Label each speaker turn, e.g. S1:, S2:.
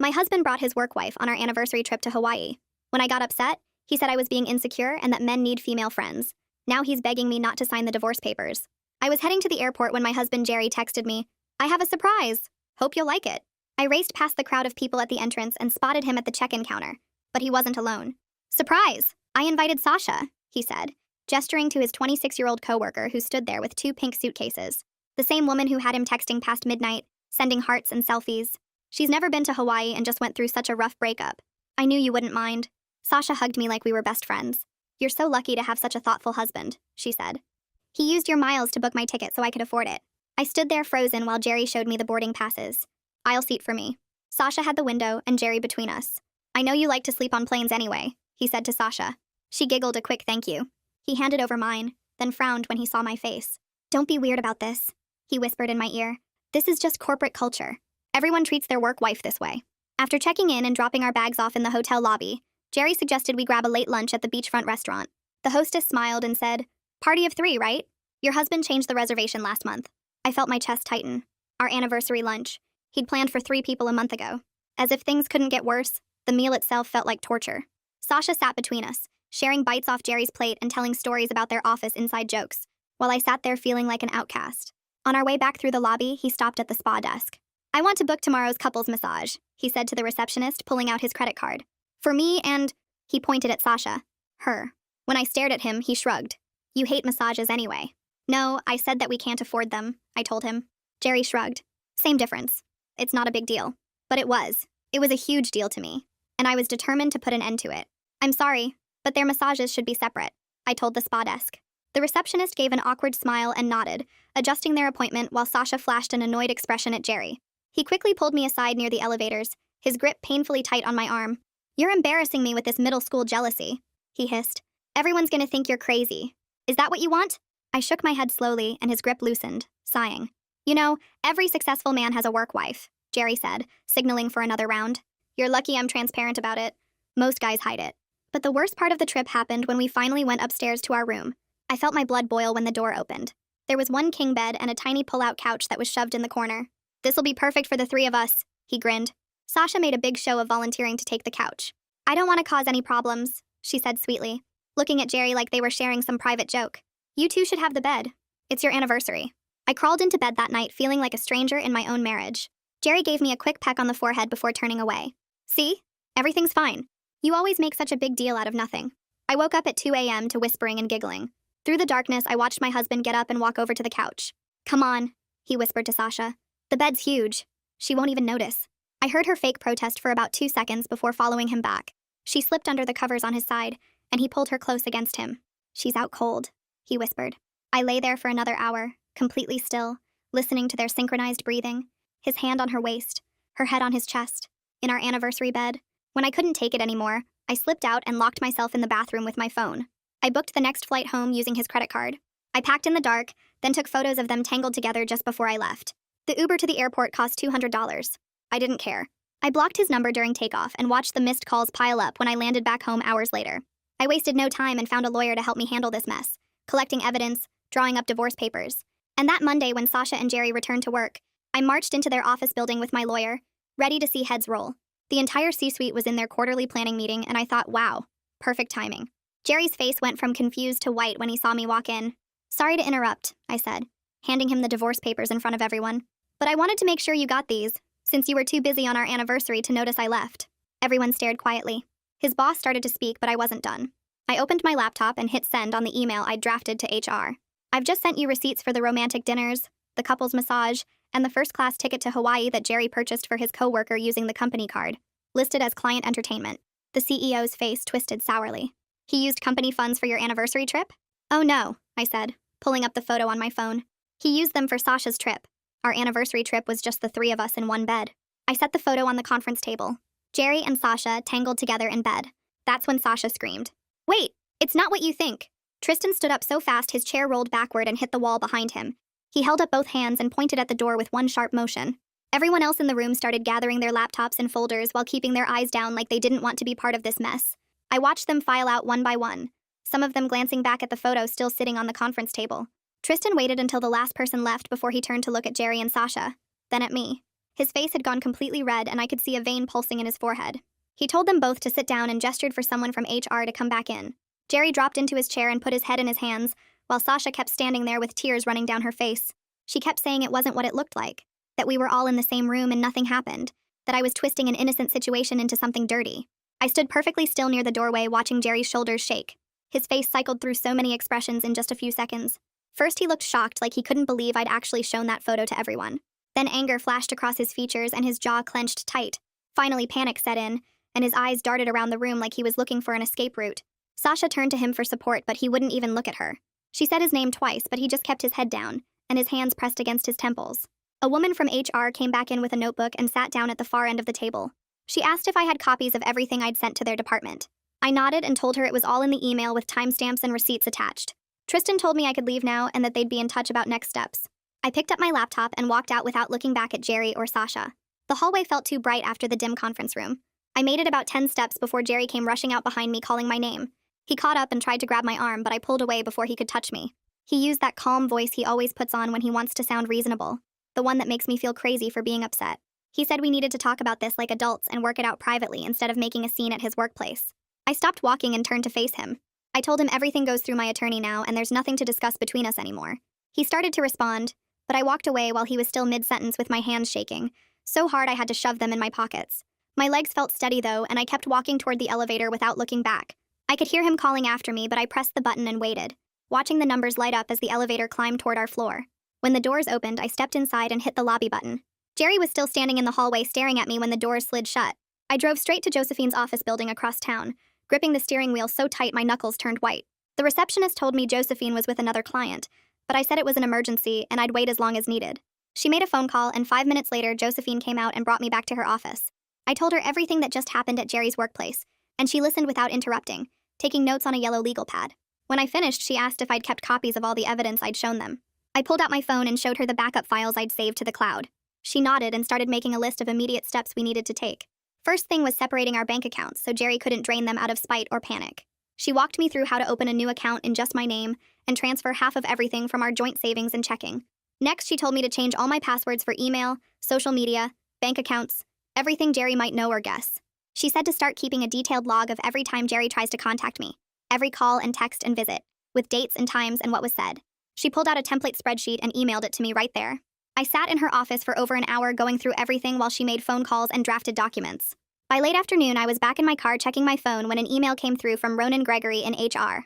S1: My husband brought his work wife on our anniversary trip to Hawaii. When I got upset, he said I was being insecure and that men need female friends. Now he's begging me not to sign the divorce papers. I was heading to the airport when my husband Jerry texted me, "I have a surprise. Hope you'll like it." I raced past the crowd of people at the entrance and spotted him at the check-in counter. But he wasn't alone. "Surprise! I invited Sasha," he said, gesturing to his 26-year-old coworker who stood there with 2 pink suitcases. The same woman who had him texting past midnight, sending hearts and selfies. She's never been to Hawaii and just went through such a rough breakup. "I knew you wouldn't mind." Sasha hugged me like we were best friends. "You're so lucky to have such a thoughtful husband," she said. "He used your miles to book my ticket so I could afford it." I stood there frozen while Jerry showed me the boarding passes. "Aisle seat for me." Sasha had the window and Jerry between us. "I know you like to sleep on planes anyway," he said to Sasha. She giggled a quick thank you. He handed over mine, then frowned when he saw my face. "Don't be weird about this," he whispered in my ear. "This is just corporate culture. Everyone treats their work wife this way." After checking in and dropping our bags off in the hotel lobby, Jerry suggested we grab a late lunch at the beachfront restaurant. The hostess smiled and said, "Party of 3, right? Your husband changed the reservation last month." I felt my chest tighten. Our anniversary lunch. He'd planned for 3 people a month ago. As if things couldn't get worse, the meal itself felt like torture. Sasha sat between us, sharing bites off Jerry's plate and telling stories about their office inside jokes, while I sat there feeling like an outcast. On our way back through the lobby, he stopped at the spa desk. "I want to book tomorrow's couples massage," he said to the receptionist, pulling out his credit card. "For me and," he pointed at Sasha, "her." When I stared at him, he shrugged. "You hate massages anyway." "No, I said that we can't afford them," I told him. Jerry shrugged. "Same difference. It's not a big deal." But it was. It was a huge deal to me. And I was determined to put an end to it. "I'm sorry, but their massages should be separate," I told the spa desk. The receptionist gave an awkward smile and nodded, adjusting their appointment while Sasha flashed an annoyed expression at Jerry. He quickly pulled me aside near the elevators, his grip painfully tight on my arm. "You're embarrassing me with this middle school jealousy," he hissed. "Everyone's gonna think you're crazy. Is that what you want?" I shook my head slowly and his grip loosened, sighing. "You know, every successful man has a work wife," Jerry said, signaling for another round. "You're lucky I'm transparent about it. Most guys hide it." But the worst part of the trip happened when we finally went upstairs to our room. I felt my blood boil when the door opened. There was one king bed and a tiny pull-out couch that was shoved in the corner. "This'll be perfect for the 3 of us," he grinned. Sasha made a big show of volunteering to take the couch. "I don't want to cause any problems," she said sweetly, looking at Jerry like they were sharing some private joke. "You two should have the bed. It's your anniversary." I crawled into bed that night feeling like a stranger in my own marriage. Jerry gave me a quick peck on the forehead before turning away. "See? Everything's fine. You always make such a big deal out of nothing." I woke up at 2 a.m. to whispering and giggling. Through the darkness, I watched my husband get up and walk over to the couch. "Come on," he whispered to Sasha. "The bed's huge. She won't even notice." I heard her fake protest for about 2 seconds before following him back. She slipped under the covers on his side, and he pulled her close against him. "She's out cold," he whispered. I lay there for another hour, completely still, listening to their synchronized breathing, his hand on her waist, her head on his chest, in our anniversary bed. When I couldn't take it anymore, I slipped out and locked myself in the bathroom with my phone. I booked the next flight home using his credit card. I packed in the dark, then took photos of them tangled together just before I left. The Uber to the airport cost $200. I didn't care. I blocked his number during takeoff and watched the missed calls pile up when I landed back home hours later. I wasted no time and found a lawyer to help me handle this mess, collecting evidence, drawing up divorce papers. And that Monday when Sasha and Jerry returned to work, I marched into their office building with my lawyer, ready to see heads roll. The entire C-suite was in their quarterly planning meeting, and I thought, wow, perfect timing. Jerry's face went from confused to white when he saw me walk in. "Sorry to interrupt," I said, handing him the divorce papers in front of everyone. "But I wanted to make sure you got these, since you were too busy on our anniversary to notice I left." Everyone stared quietly. His boss started to speak, but I wasn't done. I opened my laptop and hit send on the email I'd drafted to HR. "I've just sent you receipts for the romantic dinners, the couple's massage, and the first-class ticket to Hawaii that Jerry purchased for his coworker using the company card, listed as client entertainment." The CEO's face twisted sourly. "He used company funds for your anniversary trip?" "Oh no," I said, pulling up the photo on my phone. "He used them for Sasha's trip. Our anniversary trip was just the 3 of us in one bed." I set the photo on the conference table. Jerry and Sasha tangled together in bed. That's when Sasha screamed. "Wait, it's not what you think." Tristan stood up so fast his chair rolled backward and hit the wall behind him. He held up both hands and pointed at the door with one sharp motion. Everyone else in the room started gathering their laptops and folders while keeping their eyes down like they didn't want to be part of this mess. I watched them file out one by one, some of them glancing back at the photo still sitting on the conference table. Tristan waited until the last person left before he turned to look at Jerry and Sasha, then at me. His face had gone completely red, and I could see a vein pulsing in his forehead. He told them both to sit down and gestured for someone from HR to come back in. Jerry dropped into his chair and put his head in his hands, while Sasha kept standing there with tears running down her face. She kept saying it wasn't what it looked like, that we were all in the same room and nothing happened, that I was twisting an innocent situation into something dirty. I stood perfectly still near the doorway watching Jerry's shoulders shake. His face cycled through so many expressions in just a few seconds. First, he looked shocked, like he couldn't believe I'd actually shown that photo to everyone. Then anger flashed across his features and his jaw clenched tight. Finally, panic set in, and his eyes darted around the room like he was looking for an escape route. Sasha turned to him for support, but he wouldn't even look at her. She said his name twice, but he just kept his head down, and his hands pressed against his temples. A woman from HR came back in with a notebook and sat down at the far end of the table. She asked if I had copies of everything I'd sent to their department. I nodded and told her it was all in the email with timestamps and receipts attached. Tristan told me I could leave now and that they'd be in touch about next steps. I picked up my laptop and walked out without looking back at Jerry or Sasha. The hallway felt too bright after the dim conference room. I made it about 10 steps before Jerry came rushing out behind me calling my name. He caught up and tried to grab my arm, but I pulled away before he could touch me. He used that calm voice he always puts on when he wants to sound reasonable, the one that makes me feel crazy for being upset. He said we needed to talk about this like adults and work it out privately instead of making a scene at his workplace. I stopped walking and turned to face him. I told him everything goes through my attorney now and there's nothing to discuss between us anymore. He started to respond, but I walked away while he was still mid-sentence with my hands shaking, so hard I had to shove them in my pockets. My legs felt steady though, and I kept walking toward the elevator without looking back. I could hear him calling after me, but I pressed the button and waited, watching the numbers light up as the elevator climbed toward our floor. When the doors opened, I stepped inside and hit the lobby button. Jerry was still standing in the hallway staring at me when the doors slid shut. I drove straight to Josephine's office building across town, gripping the steering wheel so tight my knuckles turned white. The receptionist told me Josephine was with another client, but I said it was an emergency and I'd wait as long as needed. She made a phone call, and 5 minutes later, Josephine came out and brought me back to her office. I told her everything that just happened at Jerry's workplace, and she listened without interrupting, taking notes on a yellow legal pad. When I finished, she asked if I'd kept copies of all the evidence I'd shown them. I pulled out my phone and showed her the backup files I'd saved to the cloud. She nodded and started making a list of immediate steps we needed to take. First thing was separating our bank accounts so Jerry couldn't drain them out of spite or panic. She walked me through how to open a new account in just my name and transfer half of everything from our joint savings and checking. Next, she told me to change all my passwords for email, social media, bank accounts, everything Jerry might know or guess. She said to start keeping a detailed log of every time Jerry tries to contact me, every call and text and visit, with dates and times and what was said. She pulled out a template spreadsheet and emailed it to me right there. I sat in her office for over an hour going through everything while she made phone calls and drafted documents. By late afternoon, I was back in my car checking my phone when an email came through from Ronan Gregory in HR.